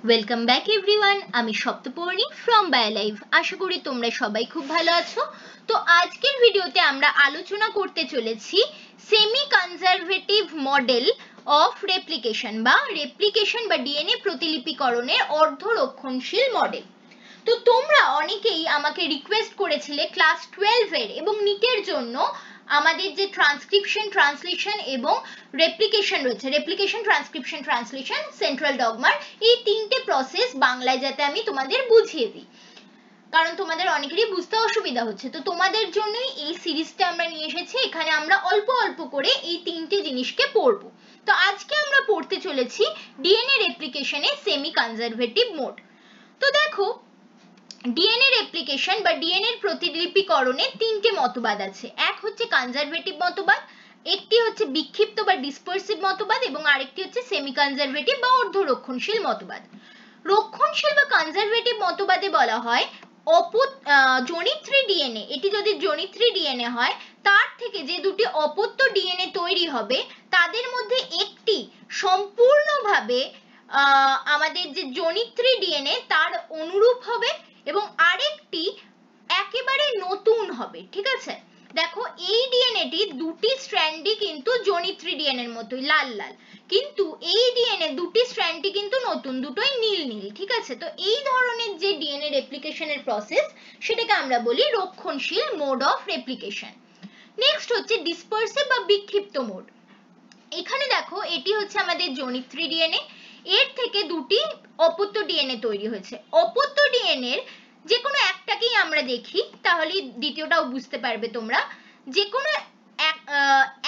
Welcome back everyone, আমি Saptaparni from বায়োলাইভ। আশা করি তোমরা সবাই খুব ভালো আছো। তো আজকের ভিডিওতে আমরা আলোচনা করতে চলেছি semi conservative model of replication বা ডিএনএ প্রতিলিপিকরণের অর্ধরক্ষণশীল মডেল। তো তোমরা অনেকেই আমাকে রিকোয়েস্ট করেছিলে ক্লাস 12 এর এবং নিটের জন্য আমাদের যে ট্রান্সক্রিপশন, ট্রান্সলেশন এবং রেপ্লিকেশন রয়েছে, রেপ্লিকেশন, ট্রান্সক্রিপশন, ট্রান্সলেশন, সেন্ট্রাল ডগমার, এই তিনটে প্রসেস বাংলায় যাতে আমি তোমাদের বুঝিয়ে দিই, কারণ তোমাদের অনেকেরই বুঝতে অসুবিধা হচ্ছে। তো তোমাদের জন্যই এই সিরিজটা আমরা নিয়ে এসেছি। এখানে আমরা অল্প অল্প করে এই তিনটে জিনিসকে পড়বো। তো আজকে আমরা পড়তে চলেছি ডিএনএ রেপ্লিকেশনে সেমি কনজারভেটিভ মোড। তো দেখো, ডিএনএ রেপ্লিকেশন বা ডিএনএ প্রতিলিপিকরণে তিনটে মতবাদ আছে। এক হচ্ছে কনজারভেটিভ মতবাদ, একটি হচ্ছে বিক্ষিপ্ত বা ডিসপারসিভ মতবাদ এবং আরেকটি হচ্ছে সেমি কনজারভেটিভ বা অর্ধরক্ষণশীল মতবাদ। রক্ষণশীল বা কনজারভেটিভ মতবাদে বলা হয় জনিত্রী ডিএনএ, এটি যদি জনিত্রী ডিএনএ হয়, তার থেকে যে দুটি অপত্য ডিএনএ তৈরি হবে তাদের মধ্যে একটি সম্পূর্ণভাবে আমাদের যে জনিত্রী ডিএনএ তার অনুরূপ হবে এবং আরেকটি একেবারে নতুন হবে। ঠিক আছে, দেখো এই ডিএনএটি দুটি স্ট্র্যান্ডই কিন্তু জনিত্রী ডিএনএর মতোই লাল লাল, কিন্তু এই ডিএনএ দুটি স্ট্র্যান্ডই কিন্তু নতুন, দুটোই নীল নীল। ঠিক আছে, তো এই ধরনের যে ডিএনএ রেপ্লিকেশনের প্রসেস, সেটাকে আমরা বলি রক্ষণশীল মোড অফ রেপ্লিকেশন। নেক্সট হচ্ছে ডিসপারসিভ বা বিক্ষিপ্ত মোড। এখানে দেখো, এটি হচ্ছে আমাদের জনিত্রী ডিএনএ, এর থেকে দুটি অপত্য ডিএনএ তৈরি হয়েছে। অপত্য ডিএনএ এর যে কোনো একটাকেই আমরা দেখি, তাহলে দ্বিতীয়টাও বুঝতে পারবে তোমরা। যে কোনো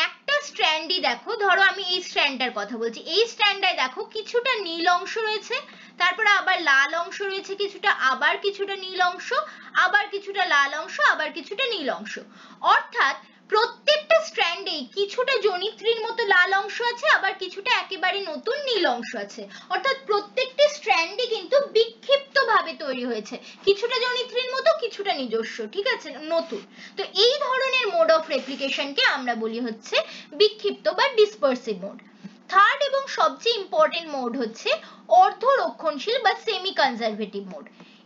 একটা স্ট্র্যান্ডই দেখো, ধরো আমি এই স্ট্র্যান্ডটার কথা বলছি, এই স্ট্র্যান্ডটায় দেখো কিছুটা নীল অংশ রয়েছে, তারপরে আবার লাল অংশ রয়েছে কিছুটা, আবার কিছুটা নীল অংশ, আবার কিছুটা লাল অংশ, আবার কিছুটা নীল অংশ। অর্থাৎ প্রত্যেকটা স্ট্র্যান্ডেই কিছুটা জনিত্রীর মতো লাল অংশ আছে, আবার কিছুটা একেবারে নতুন নীল অংশ আছে। অর্থাৎ প্রত্যেকটি স্ট্র্যান্ডই কিন্তু বিক্ষিপ্ত ভাবে তৈরি হয়েছে, কিছুটা জনিত্রীর মতো, কিছুটা নিজস্ব। ঠিক আছে, নতুন। তো এই ধরনের মোড অফ রেপ্লিকেশনকে আমরা বলি হচ্ছে বিক্ষিপ্ত বা ডিসপারসিভ মোড। থার্ড এবং সবচেয়ে ইম্পর্টেন্ট মোড হচ্ছে অর্ধরক্ষণশীল বা সেমি কনজারভেটিভ মোড।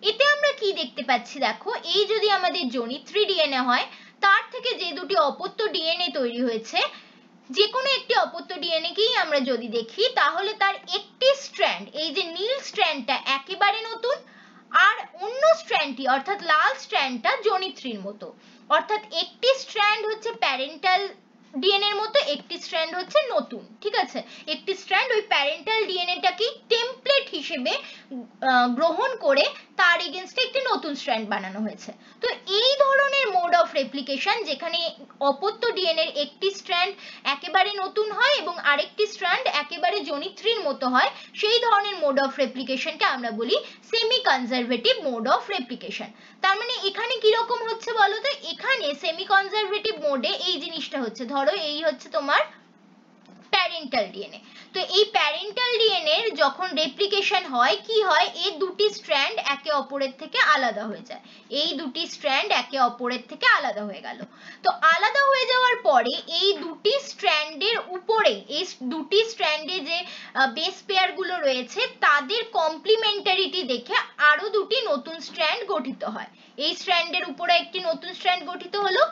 এতে আমরা কি দেখতে পাচ্ছি, দেখো এই যদি আমাদের জনিত্রী ডিএনএ হয়, তার থেকে যে দুটি অপত্য ডিএনএ তৈরি হয়েছে, যে কোনো একটি অপত্য ডিএনএকেই আমরা যদি দেখি, তাহলে তার একটি স্ট্র্যান্ড, এই যে নীল স্ট্র্যান্ডটা একেবারে নতুন, আর অন্য স্ট্র্যান্ডটি অর্থাৎ লাল স্ট্র্যান্ডটা জনিত্রীর মতো। অর্থাৎ একটি স্ট্র্যান্ড হচ্ছে প্যারেন্টাল ডিএনএ এর মতো, একটি স্ট্র্যান্ড হচ্ছে নতুন। ঠিক আছে, একটি স্ট্র্যান্ড ওই প্যারেন্টাল ডিএনএটাকে টেমপ্লেট হিসেবে গ্রহণ করে তার এগেইনস্টে একটি নতুন স্ট্র্যান্ড বানানো হয়েছে। তো এই ধরনের মোড অফ রেপ্লিকেশন, যেখানে অপত্য ডিএনএ এর একটি স্ট্র্যান্ড একেবারে নতুন হয় এবং আরেকটি স্ট্র্যান্ড একেবারে জনিত্রীর মতো হয়, সেই ধরনের মোড অফ রেপ্লিকেশনকে আমরা বলি semi conservative mode of replication. তার মানে এখানে কি রকম হচ্ছে বলো তো, এখানে সেমি কনজারভেটিভ মোডে এই জিনিসটা হচ্ছে, ধরো এই হচ্ছে তোমার প্যারেন্টাল ডিএনএ। তো এই প্যারেন্টাল ডিএনএ এর যখন রেপ্লিকেশন হয়, কি হয়, এই দুটি স্ট্র্যান্ড একে অপরের থেকে আলাদা হয়ে যায়। এই দুটি স্ট্র্যান্ড একে অপরের থেকে আলাদা হয়ে গেল। তো আলাদা হয়ে যাওয়ার পরে এই দুটি স্ট্র্যান্ডের উপরে, এই দুটি স্ট্র্যান্ডে যে বেস পেয়ার গুলো রয়েছে, তাদের কমপ্লিমেন্টারিটি দেখে আরো দুটি নতুন স্ট্র্যান্ড গঠিত হয়। এই স্ট্র্যান্ডের উপরে একটি নতুন স্ট্র্যান্ড গঠিত হলো,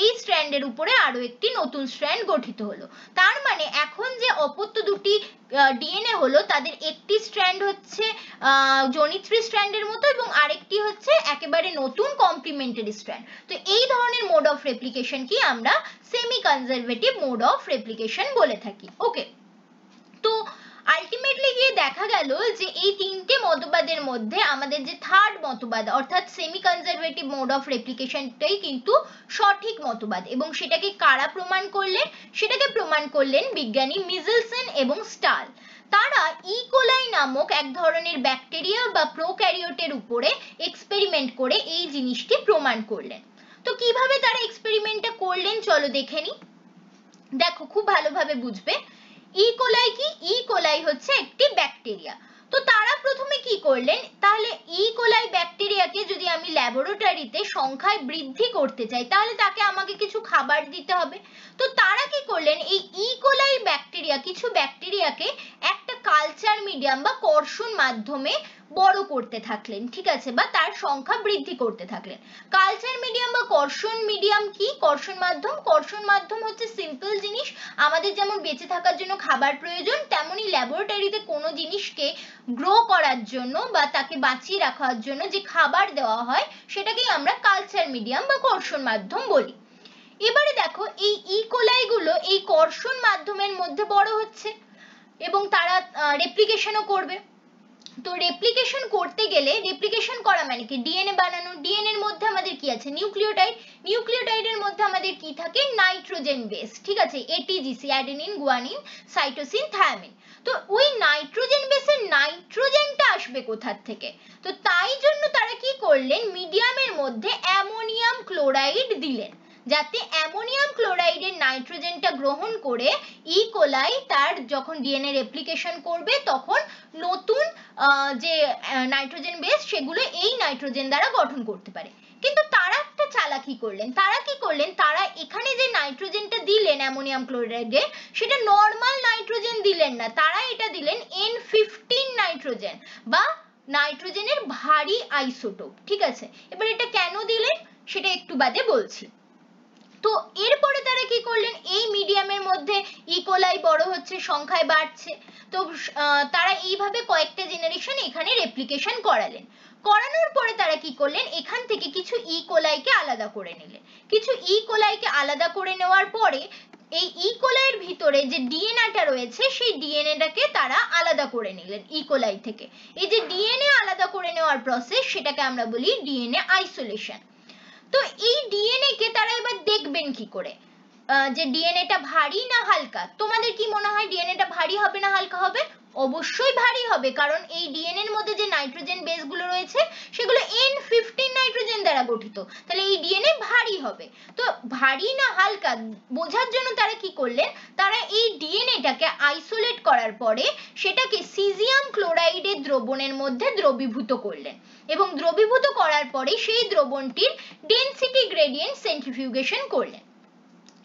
এই স্ট্র্যান্ডের উপরে আরো একটি নতুন স্ট্র্যান্ড গঠিত হলো। তার মানে এখন যে অপত্য দুটি ডিএনএ হলো, তাদের একটি স্ট্র্যান্ড হচ্ছে জনিত্রী স্ট্র্যান্ডের মতো এবং আরেকটি হচ্ছে একেবারে নতুন কমপ্লিমেন্টারি স্ট্র্যান্ড। তো এই ধরনের মোড অফ রেপ্লিকেশন কি আমরা semi conservative mode of replication বলে থাকি। ওকে, তো আলটিমেটলি গিয়ে দেখা গেল যে এই তিনটে মতবাদের মধ্যে আমাদের যে থার্ড মতবাদ অর্থাৎ সেমি কনজারভেটিভ মোড অফ রেপ্লিকেশনটাই কিন্তু সঠিক মতবাদ, এবং সেটাকে কারা প্রমাণ করলেন? সেটাকে প্রমাণ করলেন বিজ্ঞানী মিজেলসন এবং স্টাল। তারা ইকোলাই নামক এক ধরনের ব্যাকটেরিয়া বা প্রোক্যারিওটের উপরে এক্সপেরিমেন্ট করে এই জিনিসটি প্রমাণ করলেন। তো কিভাবে তারা এক্সপেরিমেন্টটা করলেন চলো দেখে নিই। দেখো, খুব ভালোভাবে বুঝবে। ইকোলাই কি? ইকোলাই হচ্ছে একটি ব্যাকটেরিয়া। তো তারা প্রথমে কি করলেন, তাহলে ইকোলাই ব্যাকটেরিয়াকে যদি আমি ল্যাবরেটরিতে সংখ্যায় বৃদ্ধি করতে চাই, তাহলে তাকে আমাকে কিছু খাবার দিতে হবে। তো তারা কি করলেন, এই ইকোলাই ব্যাকটেরিয়া, কিছু ব্যাকটেরিয়াকে একটা কালচার মিডিয়াম বা কর্ষণ মাধ্যমে বড় করতে থাকলেন, ঠিক আছে, বা তার সংখ্যা বৃদ্ধি করতে থাকলেন। কালচার মিডিয়াম বা কর্ষণ মিডিয়াম কি? কর্ষণ মাধ্যম, কর্ষণ মাধ্যম হচ্ছে সিম্পল জিনিস, আমাদের যেমন বেঁচে থাকার জন্য খাবার প্রয়োজন, তেমনি ল্যাবরেটরিতে কোনো জিনিসকে গ্রো করার জন্য বা তাকে বাঁচিয়ে রাখার জন্য যে খাবার দেওয়া হয় সেটাকেই আমরা কালচার মিডিয়াম বা কর্ষণ মাধ্যম বলি। এবারে দেখো এই ইকোলাই গুলো এই কর্ষণ মাধ্যমের মধ্যে বড় হচ্ছে এবং তারা রেপ্লিকেশনও করবে। তো রেপ্লিকেশন করতে গেলে, রেপ্লিকেশন করা মানে কি? ডিএনএ বানানো। ডিএনএ এর মধ্যে আমাদের কি আছে? নিউক্লিওটাইড। নিউক্লিওটাইডের মধ্যে আমাদের কি থাকে? নাইট্রোজেন বেস, ঠিক আছে, এটিজিসি, অ্যাডেনিন, গুয়ানিন, সাইটোসিন, থায়ামিন। তো ওই নাইট্রোজেন বেসের নাইট্রোজেনটা আসবে কোথা থেকে? তো তাই জন্য তারা কি করলেন? মিডিয়ামের মধ্যে অ্যামোনিয়াম ক্লোরাইড দিলেন, যাতে অ্যামোনিয়াম ক্লোরাইডের নাইট্রোজেনটা গ্রহণ করে ইকোলাই তার যখন ডিএনএ রেপ্লিকেশন করবে তখন নতুন যে নাইট্রোজেন বেস সেগুলো এই নাইট্রোজেন দ্বারা গঠন করতে পারে। কিন্তু তারা একটা চালাকি করলেন। তারা কি করলেন? তারা এখানে যে নাইট্রোজেনটা দিলেন অ্যামোনিয়াম ক্লোরাইডে, সেটা নর্মাল নাইট্রোজেন দিলেন না, তারা এটা দিলেন N15 নাইট্রোজেন বা নাইট্রোজেনের ভারী আইসোটোপ, ঠিক আছে। এবার এটা কেন দিলেন সেটা একটু বাদে বলছি। তো এরপরে তারা কি করলেন? এই মিডিয়ামের মধ্যে ইকোলাই বড় হচ্ছে, সংখ্যায় বাড়ছে, তো তারা এইভাবে কয়েকটা জেনারেশন এখানে রেপ্লিকেশন করালেন। করানোর পরে তারা কি করলেন? এখান থেকে কিছু ইকোলাইকে আলাদা করে নিলেন। কিছু ইকোলাইকে আলাদা করে নেওয়ার পরে এই ইকোলাইয়ের ভিতরে যে ডিএনএটা রয়েছে সেই ডিএনএটাকে তারা আলাদা করে নিলেন ইকোলাই থেকে। এই যে ডিএনএ আলাদা করে নেওয়ার প্রসেস, সেটাকে আমরা বলি ডিএনএ আইসোলেশন। তো এই ডিএনএ কে তারা এবার দেখবেন কি করে যে ডিএনএটা ভারী না হালকা? তোমাদের কি মনে হয় ডিএনএটা ভারী হবে না হালকা হবে? অবশ্যই ভারী হবে, কারণ এই ডিএনএ এর মধ্যে যে নাইট্রোজেন বেস গুলো রয়েছে সেগুলো N15 নাইট্রোজেন দ্বারা গঠিত, তাহলে এই ডিএনএ ভারী হবে। তো ভারী না হালকা বোঝার জন্য তারা কি করলেন? তারা এই ডিএনএটাকে আইসোলেট করার পরে সেটাকে সিজিয়াম ক্লোরাইডের দ্রবণের মধ্যে দ্রবীভূত করলেন এবং দ্রবীভূত করার পরে সেই দ্রবণটির ডেনসিটি গ্রেডিয়েন্ট সেন্ট্রিফিউগেশন করলেন।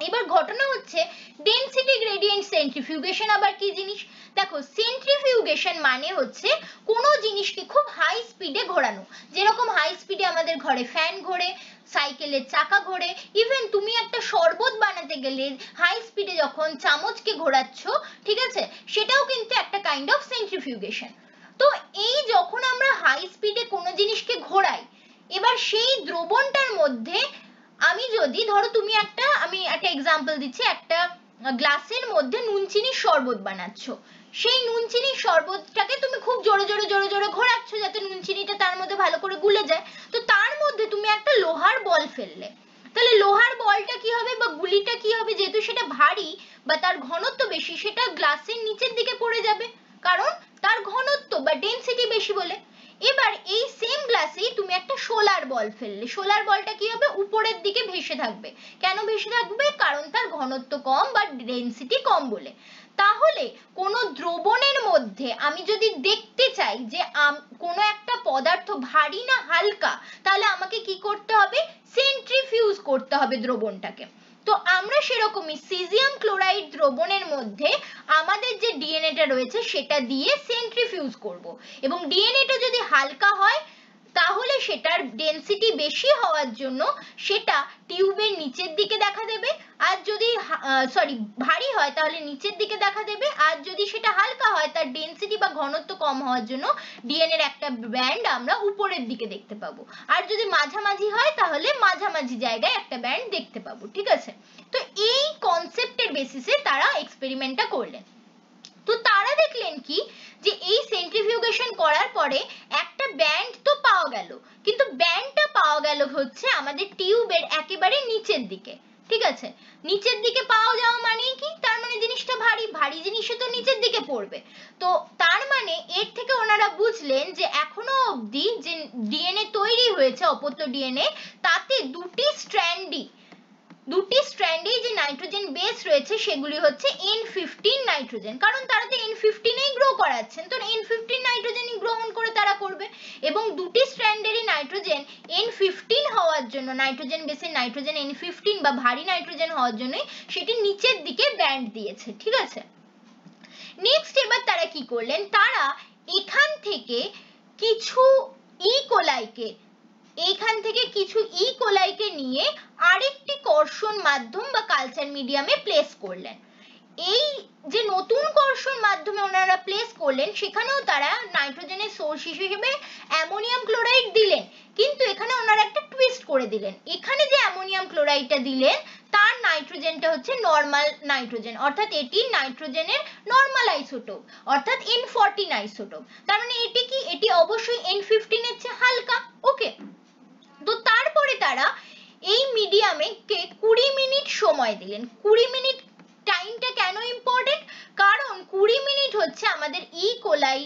এবার ঘটনা হচ্ছে ডেনসিটি গ্রেডিয়েন্ট সেন্ট্রিফিউগেশন আবার কি জিনিস? দেখো, সেন্ট্রিফিউগেশন মানে হচ্ছে কোনো জিনিসকে খুব হাই স্পিডে ঘোরানো। যেরকম হাই স্পিডে আমাদের ঘরে ফ্যান ঘোরে, সাইকেলের চাকা ঘোরে, ইভেন তুমি একটা শরবত বানাতে গেলে হাই স্পিডে যখন চামচকে ঘোরাচ্ছ, ঠিক আছে, সেটাও কিন্তু একটা কাইন্ড অফ সেন্ট্রিফিউগেশন। তো এই যখন আমরা হাই স্পিডে কোনো জিনিসকে ঘোরাই, এবার সেই দ্রবণটার মধ্যে আমি যদি ধরো আমি একটা এক্সাম্পল দিচ্ছি, একটা গ্লাসের মধ্যে নুন চিনির শরবত বানাচ্ছ, সেই নুন চিনির শরবতটাকে তুমি খুব জোরে জোরে জোরে জোরে ঘোরাচ্ছ যাতে নুন চিনিটা তার মধ্যে ভালো করে গুলে যায়। তো তার মধ্যে তুমি একটা লোহার বল ফেললে, তাহলে লোহার বলটা কি হবে বা গুলিটা কি হবে? যেহেতু সেটা ভারী বা তার ঘনত্ব বেশি, সেটা গ্লাসের নিচের দিকে পড়ে যাবে, কারণ তার ঘনত্ব বা ডেনসিটি বেশি বলে। এবার এই সেম গ্লাসেই তুমি একটা সোলার বল ফেললে, সোলার বলটা কি হবে? উপরের দিকে ভেসে থাকবে। কেন ভেসে থাকবে? কারণ তার ঘনত্ব কম বা ডেনসিটি কম বলে। তাহলে কোনো দ্রবণের মধ্যে আমি যদি দেখতে চাই যে কোনো একটা পদার্থ ভারী না হালকা, তাহলে আমাকে কি করতে হবে? সেন্ট্রিফিউজ করতে হবে দ্রবণটাকে। তো আমরা সেরকমই সিজিয়াম ক্লোরাইড দ্রবণের মধ্যে আমাদের যে ডিএনএটা রয়েছে সেটা দিয়ে সেন্ট্রিফিউজ করব এবং ডিএনএটা যদি হালকা হয় তাহলে সেটার ডেনসিটি বেশি হওয়ার জন্য সেটা টিউবের নিচের দিকে দেখা দেবে, আর যদি ভারী হয় তাহলে নিচের দিকে দেখা দেবে, আর যদি সেটা হালকা হয় তার ডেনসিটি বা ঘনত্ব কম হওয়ার জন্য ডিএনএর একটা ব্যান্ড আমরা উপরের দিকে দেখতে পাবো, আর যদি মাঝামাঝি হয় তাহলে মাঝামাঝি জায়গায় একটা ব্যান্ড দেখতে পাবো, ঠিক আছে। তো এই কনসেপ্টের বেসিসে তারা এক্সপেরিমেন্টটা করলেন। তো তারা দেখলেন কি যে এই সেন্ট্রিফিউগেশন করার পরে একটা ব্যান্ড তো পাওয়া গেল, কিন্তু ব্যান্ডটা পাওয়া গেল হচ্ছে আমাদের টিউবের একেবারে নিচের দিকে, ঠিক আছে। নিচের দিকে পাওয়া যাওয়া মানে কি? তার মানে জিনিসটা ভারী, ভারী জিনিসে তো নিচের দিকে পড়বে। তো তার মানে এর থেকে ওনারা বুঝলেন যে এখনো অবধি যে ডিএনএ তৈরি হয়েছে, অপত্য ডিএনএ, তাতে দুটি স্ট্র্যান্ডেই যে নাইট্রোজেন বেস রয়েছে সেগুলি হচ্ছে N15 নাইট্রোজেন, কারণ তারা তো N15 এই গ্রো করাচ্ছেন, তো N15 নাইট্রোজেনই গ্রহণ করে তারা করবে। এবং দুটি স্ট্র্যান্ডেরই নাইট্রোজেন N15 হওয়ার জন্য, নাইট্রোজেন বেসের নাইট্রোজেন N15 বা ভারী নাইট্রোজেন হওয়ার জন্য সেটি নিচের দিকে ব্যান্ড দিয়েছে, ঠিক আছে। নেক্সট এবার তারা কি করলেন, তারা এখান থেকে কিছু ই কোলাইকে নিয়ে আরেকটি কর্ষণ মাধ্যম বা কালচার মিডিয়ামে প্লেস করলেন। এই যে নতুন কর্ষণ মাধ্যমে ওনারা প্লেস করলেন সেখানেও তারা নাইট্রোজেনের সোর্স হিসেবে অ্যামোনিয়াম ক্লোরাইড দিলেন, কিন্তু এখানে ওনারা একটা টুইস্ট করে দিলেন। এখানে যে অ্যামোনিয়াম ক্লোরাইডটা দিলেন তার নাইট্রোজেনটা হচ্ছে নরমাল নাইট্রোজেন, অর্থাৎ এটি নাইট্রোজেনের নরমাল আইসোটোপ অর্থাৎ N14 আইসোটোপ। তার মানে এটি কি, এটি অবশ্যই N15 এর চেয়ে হালকা। ওকে, তো তারপরে তারা এই মিডিয়ামে 20 মিনিট সময় দিলেন। 20 মিনিট টাইমটা কেন ইম্পর্টেন্ট, কারণ 20 মিনিট হচ্ছে আমাদের ই কোলাই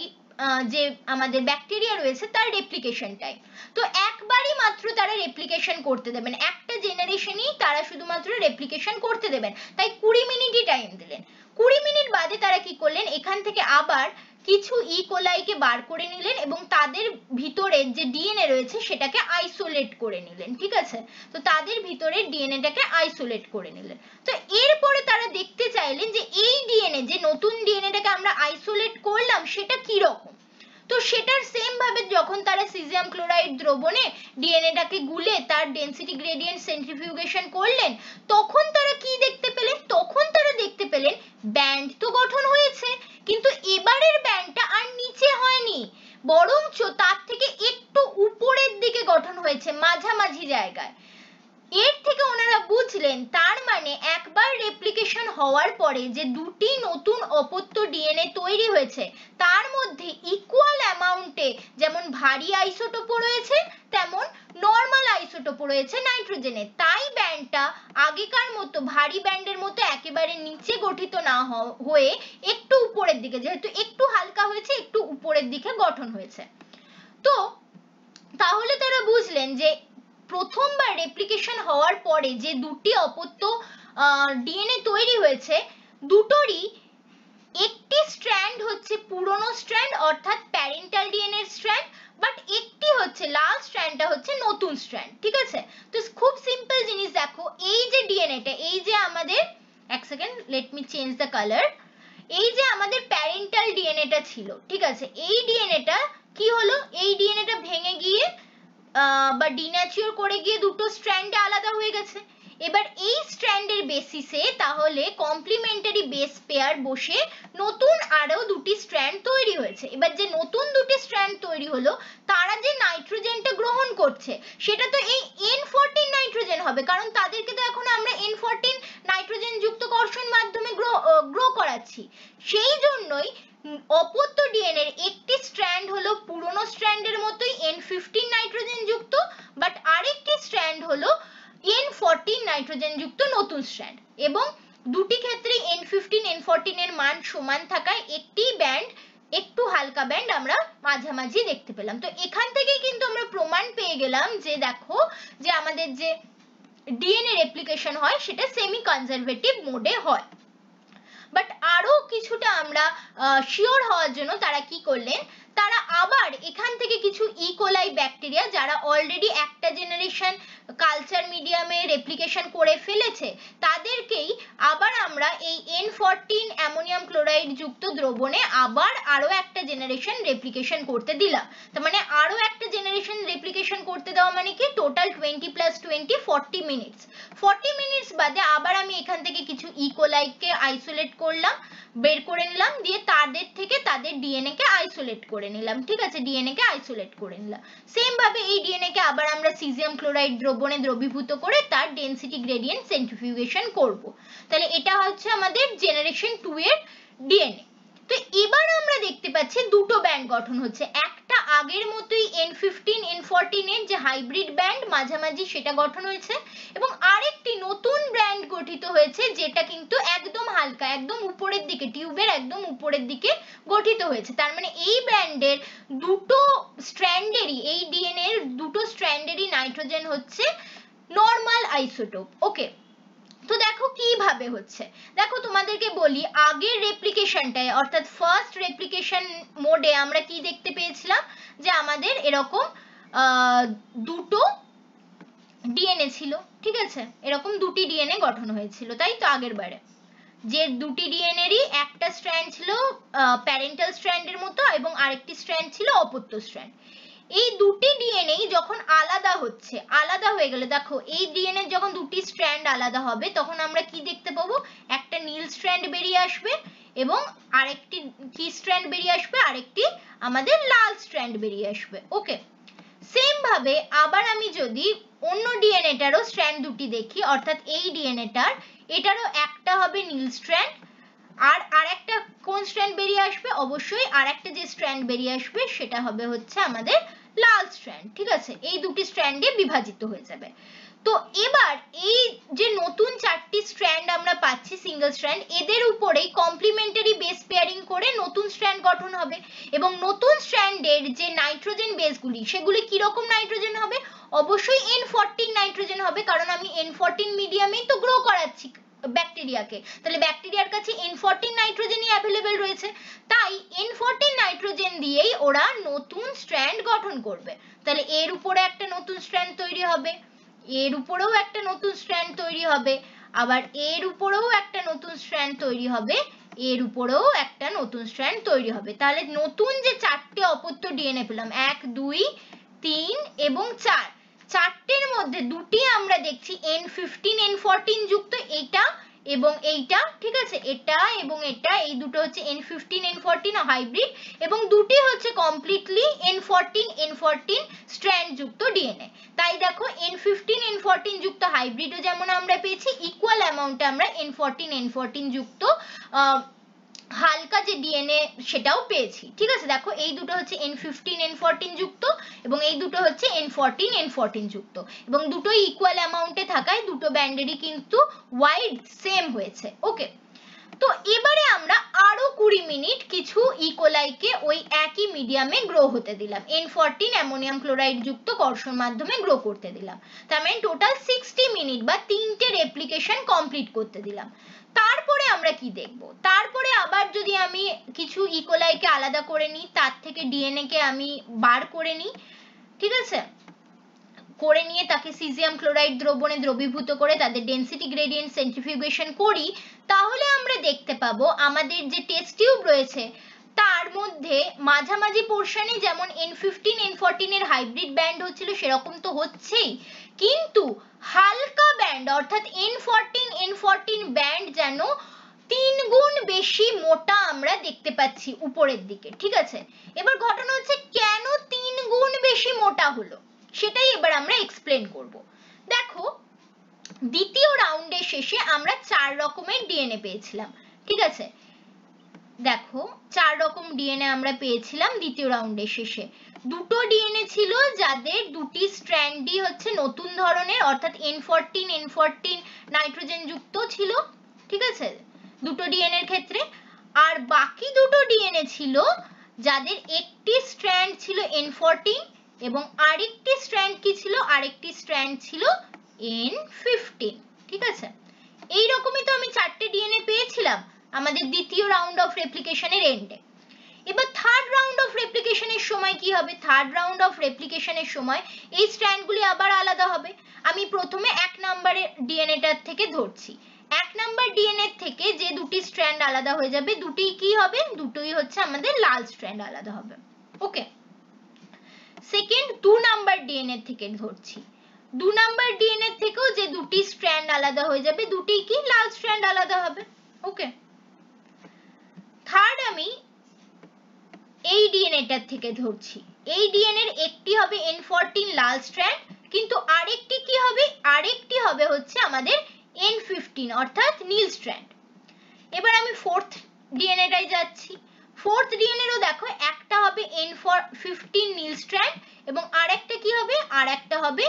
যে আমাদের ব্যাকটেরিয়া রয়েছে তার রেপ্লিকেশন টাইম। তো একবারই মাত্র তারা রেপ্লিকেশন করতে দেবেন, একটা জেনারেশনেই তারা শুধুমাত্র রেপ্লিকেশন করতে দেবেন, তাই 20 মিনিটই টাইম দিলেন। 20 মিনিট বাদে তারা কি করলেন, এখান থেকে আবার কিছু ই কোলাইকে বার করে নিলেন এবং তাদের ভিতরের যে ডিএনএ রয়েছে সেটাকে আইসোলেট করে নিলেন। ঠিক আছে, তো তাদের ভিতরের ডিএনএটাকে আইসোলেট করে নিলেন। তো এরপরে তারা দেখতে চাইলেন যে এই ডিএনএ, যে নতুন ডিএনএটাকে আমরা আইসোলেট করলাম সেটা কি রকম। তো সেটার সেম ভাবে যখন তারা সিজিয়াম ক্লোরাইড দ্রবণে ডিএনএটাকে গুলে তার ডেনসিটি গ্রেডিয়েন্ট সেন্ট্রিফিউগেশন করলেন, তখন তারা কি দেখতে পেলেন, তখন তারা দেখতে পেলেন ব্যান্ড তো গঠন হয়েছে, কিন্তু এবারের ব্যান্ডটা আর নিচে হয়নি, বরঞ্চ তার থেকে একটু উপরের দিকে গঠন হয়েছে, মাঝামাঝি জায়গায়। এর থেকে ওনারা বুঝলেন তার মানে একবার রেপ্লিকেশন হওয়ার পরে যে দুটি নতুন অপত্য ডিএনএ তৈরি হয়েছে তার মধ্যে ইকুয়াল অ্যামাউন্টে যেমন ভারী আইসোটোপও রয়েছে তেমন নরমাল আইসোটোপও রয়েছে নাইট্রোজেনের, তাই ব্যান্ডটা আগেকার মতো ভারী ব্যান্ডের মতো একেবারে নিচে গঠিত না হয়ে একটু উপরের দিকে, যেহেতু একটু হালকা হয়েছে একটু উপরের দিকে গঠন হয়েছে। তো তাহলে তারা বুঝলেন যে প্রথমবার রেপ্লিকেশন হওয়ার পরে যে দুটি অপত্য ডিএনএ তৈরি হয়েছে দুটোরই একটি স্ট্র্যান্ড হচ্ছে পুরনো স্ট্র্যান্ড অর্থাৎ প্যারেন্টাল ডিএনএ স্ট্র্যান্ড, বাট একটি হচ্ছে লাল স্ট্র্যান্ডটা হচ্ছে নতুন স্ট্র্যান্ড। ঠিক আছে, তো খুব সিম্পল জিনিস দেখো, এই যে ডিএনএটা, এই যে আমাদের, এক second let me change the colour, এই যে আমাদের প্যারেন্টাল ডিএনএটা ছিল, ঠিক আছে, এই ডিএনএটা কি হলো, এই ডিএনএটা ভেঙে গিয়ে বা ডিন্যাচুর করে গিয়ে দুটো স্ট্র্যান্ডে আলাদা হয়ে গেছে। এবার এই স্ট্র্যান্ডের বেসিসে তাহলে কমপ্লিমেন্টারি বেস পেয়ার বসে নতুন আরো দুটি স্ট্র্যান্ড তৈরি হয়েছে। এবার যে নতুন দুটি স্ট্র্যান্ড তৈরি হলো তারা যে নাইট্রোজেনটা গ্রহণ করছে সেটা তো এই N14 নাইট্রোজেন হবে, কারণ তাদেরকে তো এখন আমরা N14 নাইট্রোজেন যুক্ত কর্ষণ মাধ্যমে গ্রো করাচ্ছি। সেই জন্যই অপত্য ডিএনএ এর একটি স্ট্র্যান্ড হলো পুরনো স্ট্র্যান্ডের মতোই N15 নাইট্রোজেন যুক্ত, বাট আরেকটি স্ট্র্যান্ড হলো N14 নাইট্রোজেন যুক্ত নতুন স্ট্র্যান্ড, এবং দুটি ক্ষেত্রে N15 N14 এর মান সমান থাকায় একটি ব্যান্ড, একটু হালকা ব্যান্ড আমরা মাঝামাঝি দেখতে পেলাম। তো এখান থেকেই কিন্তু আমরা প্রমাণ পেয়ে গেলাম যে দেখো যে আমাদের যে ডিএনএ রেপ্লিকেশন হয় সেটা সেমি কনজারভেটিভ মোডে হয়। বাট আরো কিছুটা আমরা শিওর হওয়ার জন্য তারা কি করলেন, তারা আবার এখান থেকে কিছু ইকোলাই ব্যাকটেরিয়া যারা অলরেডি একটা জেনারেশন কালচার মিডিয়ামে রেপ্লিকেশন করে ফেলেছে তাদেরকেই আবার আমরা এই N14 অ্যামোনিয়াম ক্লোরাইড যুক্ত দ্রবণে আবার আরো একটা জেনারেশন রেপ্লিকেশন করতে দিলাম। তার মানে আরো একটা জেনারেশন রেপ্লিকেশন করতে দেওয়া মানে কি টোটাল 20 + 20 40 মিনিটস। 40 মিনিটস বাদে আবার আমি এখান থেকে কিছু ইকোলাইকে আইসোলেট করলাম, বের করে নিলাম, দিয়ে তাদের থেকে তাদের ডিএনএ কে আইসোলেট করে নিলাম। ঠিক আছে, ডিএনএ কে আইসোলেট করে নিলাম। সেম ভাবে এই ডিএনএ কে আবার আমরা সিজিয়াম ক্লোরাইড দ্রবণে দ্রবীভূত করে তার ডেনসিটি গ্রেডিয়েন্ট সেন্ট্রিফিউগেশন করব। তাহলে এটা হচ্ছে আমাদের জেনারেশন 2 এর ডিএনএ। তো এবার আমরা দেখতে পাচ্ছি দুটো ব্যান্ড গঠন হচ্ছে, একটা আগের মতোই N15 N14 এর যে হাইব্রিড ব্যান্ড মাঝামাঝি সেটা গঠন হয়েছে, এবং আরেকটি নতুন ব্যান্ড গঠিত হয়েছে যেটা কিন্তু একদম হালকা, একদম উপরের দিকে, টিউবের একদম উপরের দিকে গঠিত হয়েছে। তার মানে এই ব্যান্ডের দুটো স্ট্র্যান্ডেরই, এই ডিএনএ এর দুটো স্ট্র্যান্ডেরই নাইট্রোজেন হচ্ছে নরমাল আইসোটোপ। ওকে, তো দেখো কিভাবে হচ্ছে, দেখো তোমাদেরকে বলি আগের রেপ্লিকেশনটায় অর্থাৎ ফার্স্ট রেপ্লিকেশন মোডে আমরা কি দেখতে পেয়েছিলাম যে আমাদের এরকম দুটো ডিএনএ ছিল। ঠিক আছে, এরকম দুটি ডিএনএ গঠন হয়েছিল, তাই তো আগের বারে। যে দুটি ডিএনএরই একটা স্ট্র্যান্ড ছিল প্যারেন্টাল স্ট্র্যান্ডের মতো এবং আরেকটি স্ট্র্যান্ড ছিল অপত্য স্ট্র্যান্ড। এই দুটি ডিএনএ যখন আলাদা হচ্ছে, আলাদা হয়ে গেলে দেখো এই ডিএনএ যখন দুটি স্ট্র্যান্ড আলাদা হবে তখন আমরা কি দেখতে পাবো, একটা নীল স্ট্র্যান্ড বেরিয়ে আসবে এবং আরেকটি কি স্ট্র্যান্ড বেরিয়ে আসবে, আরেকটি আমাদের লাল স্ট্র্যান্ড বেরিয়ে আসবে। ওকে, সেম ভাবে আবার আমি যদি অন্য ডিএনএটারও স্ট্র্যান্ড দুটি দেখি, অর্থাৎ এই ডিএনএটার এটারও একটা হবে নীল স্ট্র্যান্ড আর আরেকটা কোন স্ট্র্যান্ড বেরিয়ে আসবে, অবশ্যই আরেকটা যে স্ট্র্যান্ড বেরিয়ে আসবে সেটা হবে হচ্ছে আমাদের লাল স্ট্র্যান্ড। ঠিক আছে, এই দুটি স্ট্র্যান্ডে বিভাজিত হয়ে যাবে। তো এবার এই যে নতুন চারটি স্ট্র্যান্ড আমরা পাচ্ছি সিঙ্গেল স্ট্র্যান্ড, এদের উপরেই কমপ্লিমেন্টারি বেস পেয়ারিং করে নতুন স্ট্র্যান্ড গঠন হবে এবং নতুন স্ট্র্যান্ডের যে নাইট্রোজেন বেসগুলি সেগুলি কি রকম নাইট্রোজেন হবে, অবশ্যই N14 নাইট্রোজেন হবে, কারণ আমি N14 মিডিয়ামেই তো গ্রো করাচ্ছি ব্যাকটেরিয়াকে, তাহলে ব্যাকটেরিয়ার কাছে N14 নাইট্রোজেনই অ্যাভেলেবেল রয়েছে, তাই N14 নাইট্রোজেন দিয়েই ওরা নতুন স্ট্র্যান্ড গঠন করবে। তাহলে এর উপরে একটা নতুন স্ট্র্যান্ড তৈরি হবে, এর উপরেও একটা নতুন স্ট্র্যান্ড তৈরি হবে, আবার এর উপরেও একটা নতুন স্ট্র্যান্ড তৈরি হবে, এর উপরেও একটা নতুন স্ট্র্যান্ড তৈরি হবে। তাহলে নতুন যে চারটে অপত্য ডিএনএ পেলাম 1 2 3 এবং 4, চারটের মধ্যে দুটি আমরা দেখছি N15 N14 যুক্ত, এটা এবং এইটা। ঠিক আছে, এটা এবং এটা, এই দুটো হচ্ছে N15 N14 হাইব্রিড এবং দুটি হচ্ছে কমপ্লিটলি N14 N14 স্ট্র্যান্ড যুক্ত ডিএনএ। তাই দেখো N15 N14 যুক্ত হাইব্রিডও যেমন আমরা পেয়েছি, ইকুয়াল অ্যামাউন্টে আমরা N14 N14 যুক্ত হালকা যে ডিএনএ সেটাও পেয়েছি। ঠিক আছে, দেখো এই দুটো হচ্ছে N15 N14 যুক্ত এবং এই দুটো হচ্ছে N14 N14 যুক্ত এবং দুটোই ইকুয়াল অ্যামাউন্টে থাকায় দুটো ব্যান্ডেরই কিন্তু ওয়াইড সেম হয়েছে। ওকে, তো এবারে আমরা আরো 20 মিনিট কিছু ইকোলাইকে ওই একই মিডিয়ামে গ্রো হতে দিলাম, N14 অ্যামোনিয়াম ক্লোরাইড যুক্ত কর্ষণ মাধ্যমে গ্রো করতে দিলাম। তার মানে টোটাল 60 মিনিট বা 3টে রেপ্লিকেশন কমপ্লিট করতে দিলাম। তারপরে আমরা কি দেখব, তারপরে আবার যদি আমি কিছু ইকোলাইকে আলাদা করে নিই, তার থেকে ডিএনএ কে আমি বার করে নিই, ঠিক আছে, করে নিয়ে তাকে সিজিয়াম ক্লোরাইড দ্রবণে দ্রবীভূত করে তাদের ডেনসিটি গ্রেডিয়েন্ট সেন্ট্রিফিউগেশন করি, তাহলে আমরা দেখতে পাবো আমাদের যে টেস্ট টিউব রয়েছে তার মধ্যে মাঝামাঝি পোর্শনে যেমন N15 N14 এর হাইব্রিড ব্যান্ড হচ্ছিল সেরকম তো হচ্ছেই, কিন্তু হালকা ব্যান্ড অর্থাৎ N14 N14 ব্যান্ড যেন 3 গুণ বেশি মোটা আমরা দেখতে পাচ্ছি উপরের দিকে। ঠিক আছে, এবার ঘটনা হচ্ছে কেন 3 গুণ বেশি মোটা হলো সেটাই এবার আমরা এক্সপ্লেন করব। দেখো দ্বিতীয় রাউন্ডের শেষে আমরা 4 রকমের ডিএনএ পেয়েছিলাম। ঠিক আছে, দেখো 4 রকম ডিএনএ আমরা পেয়েছিলাম দ্বিতীয় রাউন্ডের শেষে। দুটো ডিএনএ ছিল যাদের দুটি স্ট্র্যান্ডই হচ্ছে নতুন ধরনের, অর্থাৎ N14 N14 নাইট্রোজেন যুক্ত ছিল। ঠিক আছে, দুটো ডিএনএ এর ক্ষেত্রে। আর বাকি দুটো ডিএনএ ছিল যাদের একটি স্ট্র্যান্ড ছিল N14 এবং আরেকটি স্ট্র্যান্ড কি ছিল, আরেকটি স্ট্র্যান্ড ছিল N15। ঠিক আছে, এই রকমই তো আমি 4টে ডিএনএ পেয়েছিলাম আমাদের দ্বিতীয় রাউন্ড অফ রেপ্লিকেশনের এন্ডে। এবার থার্ড রাউন্ড অফ রেপ্লিকেশনের সময় কি হবে, থার্ড রাউন্ড অফ রেপ্লিকেশনের সময় এই স্ট্র্যান্ডগুলি আবার আলাদা হবে। আমি প্রথমে 1 নম্বরের ডিএনএটার থেকে ধরছি, 1 নম্বর ডিএনএ থেকে যে দুটি স্ট্র্যান্ড আলাদা হয়ে যাবে দুটোই কি হবে, দুটোই হচ্ছে আমাদের লাল স্ট্র্যান্ড আলাদা হবে। ওকে, সেকেন্ড 2 নাম্বার ডিএনএ থেকে ধরছি, 2 নাম্বার ডিএনএ থেকেও যে দুটি স্ট্র্যান্ড আলাদা হয়ে যাবে দুটোই কি লাল স্ট্র্যান্ড আলাদা হবে। ওকে, থার্ড আমি এই ডিএনএটার থেকে ধরছি, এই ডিএনএ এর একটি হবে N14 লাল স্ট্র্যান্ড, কিন্তু আরেকটি কি হবে, আরেকটি হবে হচ্ছে আমাদের N15 অর্থাৎ নীল স্ট্র্যান্ড। এবার আমি ফোর্থ ডিএনএটাই যাচ্ছি, ফোর্থ ডিএনএরও দেখো একটা হবে N15 নীল স্ট্র্যান্ড এবং আরেকটা কি হবে, আরেকটা হবে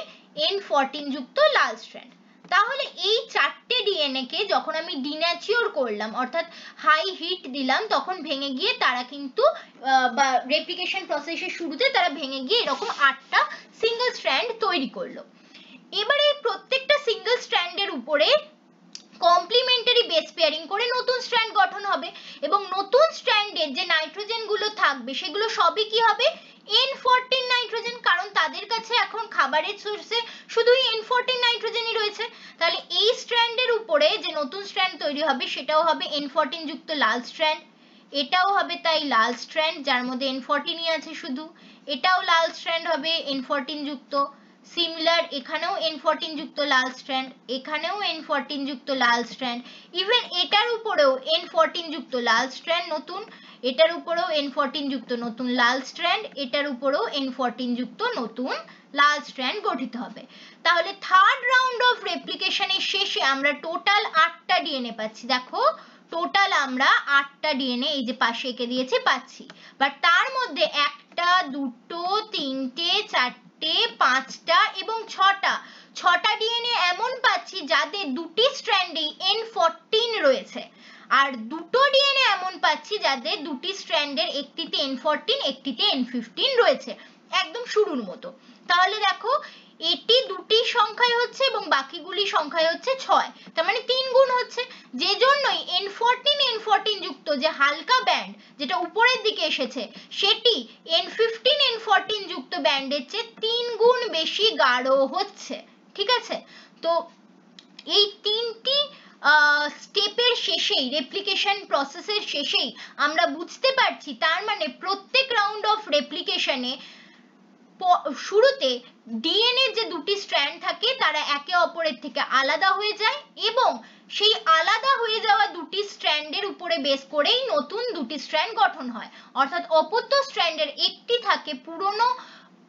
N14 যুক্ত লাল স্ট্র্যান্ড। তাহলে এই 4টে ডিএনএ কে যখন আমি ডিন্যাচিওর করলাম অর্থাৎ হাই হিট দিলাম তখন ভেঙে গিয়ে তারা কিন্তু বা রেপ্লিকেশন প্রসেসের শুরুতে তারা ভেঙে গিয়ে এরকম 8টা সিঙ্গেল স্ট্র্যান্ড তৈরি করলো। এবারে প্রত্যেকটা সিঙ্গেল স্ট্র্যান্ডের উপরে কমপ্লিমেন্টারি বেস পেয়ারিং করে নতুন স্ট্র্যান্ড গঠন হবে এবং নতুন স্ট্র্যান্ডের যে নাইট্রোজেন গুলো থাকবে সেগুলো সবই কি হবে N14 নাইট্রোজেন, কারণ তাদের কাছে এখন খাবারের সোর্সে শুধুই N14 নাইট্রোজেনই রয়েছে। তাহলে এই স্ট্র্যান্ডের উপরে যে নতুন স্ট্র্যান্ড তৈরি হবে সেটাও হবে N14 যুক্ত লাল স্ট্র্যান্ড, এটাও হবে তাই লাল স্ট্র্যান্ড যার মধ্যে N14ই আছে শুধু, এটাও লাল স্ট্র্যান্ড হবে N14 যুক্ত। সিমিলার এখানেও N14 যুক্ত লাল স্ট্র্যান্ড, এখানেও N14 যুক্ত লাল স্ট্র্যান্ড, ইভেন এটার উপরেও N14 যুক্ত লাল স্ট্র্যান্ড নতুন, এটার উপরেও N14 যুক্ত নতুন লাল স্ট্র্যান্ড, এটার উপরেও N14 যুক্ত নতুন লাল স্ট্র্যান্ড গঠিত হবে। তাহলে থার্ড রাউন্ড অফ রেপ্লিকেশনের শেষে আমরা টোটাল 8টা ডিএনএ পাচ্ছি। দেখো টোটাল আমরা 8টা ডিএনএ এই যে পাশে এঁকে দিয়েছি পাচ্ছি, বাট তার মধ্যে 1টা 2টো 3টে 4টে 5টা এবং 6টা ডিএনএ এমন পাচ্ছি যাদের দুটি স্ট্র্যান্ডেই N14 রয়েছে, আর দুটো ডিএনএ এমন পাচ্ছি যাদের দুটি স্ট্র্যান্ডের একটিতে N14 একটিতে N15 রয়েছে, একদম শুরুর মতো। তাহলে দেখো এটি দুটি সংখ্যায় হচ্ছে এবং বাকিগুলি সংখ্যায় হচ্ছে 6, তার মানে 3 গুণ হচ্ছে, যে জন্যই N14 যুক্ত যে হালকা ব্যান্ড যেটা উপরের দিকে এসেছে সেটি N15 যুক্ত ব্যান্ডের চেয়ে 3 গুণ বেশি গাঢ় হচ্ছে। ঠিক আছে, তো এই তিনটি স্টেপের শেষেই, রেপ্লিকেশন প্রসেসের শেষেই আমরা বুঝতে পারছি তার মানে প্রত্যেক রাউন্ড অফ রেপ্লিকেশনে শুরুতে ডিএনএ যে দুটি স্ট্র্যান্ড থাকে তারা একে অপরের থেকে আলাদা হয়ে যায় এবং সেই আলাদা হয়ে যাওয়া দুটি স্ট্র্যান্ডের উপরে বেস করেই নতুন দুটি স্ট্র্যান্ড গঠন হয়, অর্থাৎ অপত্য স্ট্র্যান্ডের একটি থাকে পুরনো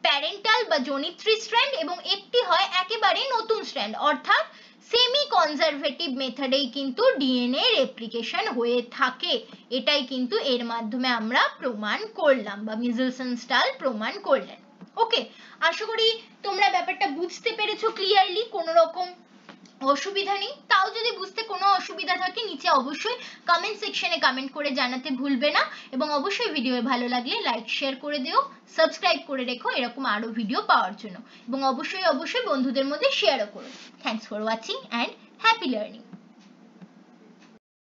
প্যারেন্টাল বা জনিত্রী স্ট্র্যান্ড এবং একটি হয় একেবারে নতুন স্ট্র্যান্ড, অর্থাৎ সেমি কনজারভেটিভ মেথডেই কিন্তু ডিএনএ রেপ্লিকেশন হয়ে থাকে। এটাই কিন্তু এর মাধ্যমে আমরা প্রমাণ করলাম বা মিজেলসন-স্টাল প্রমাণ করলেন। ওকে, আশা করি তোমরা ব্যাপারটা বুঝতে পেরেছো ক্লিয়ারলি, কোনো রকম অসুবিধা নেই। তাও যদি বুঝতে কোনো অসুবিধা থাকে নিচে অবশ্যই কমেন্ট সেকশনে কমেন্ট করে জানাতে ভুলবে না, এবং অবশ্যই ভিডিও ভালো লাগলে লাইক শেয়ার করে দিও, সাবস্ক্রাইব করে রেখো এরকম আরো ভিডিও পাওয়ার জন্য, এবং অবশ্যই বন্ধুদের মধ্যে শেয়ারও করো। Thanks for watching and happy learning.